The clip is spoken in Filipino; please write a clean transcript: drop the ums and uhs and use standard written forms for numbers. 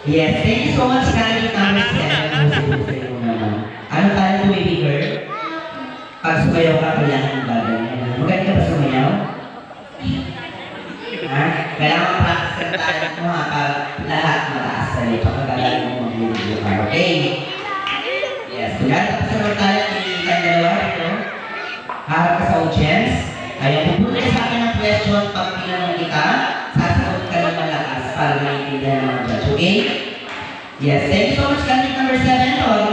Yes, thank you so much, Khalid number 7. Ano tayo baby girl? Pag sumayaw ka, kailangan ng bagay yan. Magaling ka ba sumayaw? Ha? Kailangan practice ng talent mo ha, pag lahat mataas sa'yo, pagkagaling mo mag-video ka. Okay? Yes, kaya tapos tayo ng dalawa ito. Harap ka sa audience. Ayaw, pupunta sa akin ng question pag tinanong kita, sasagot ka ng malakas para maintindihan ng mga judge. Okay? Yes, thank you so much, Khalid number 7.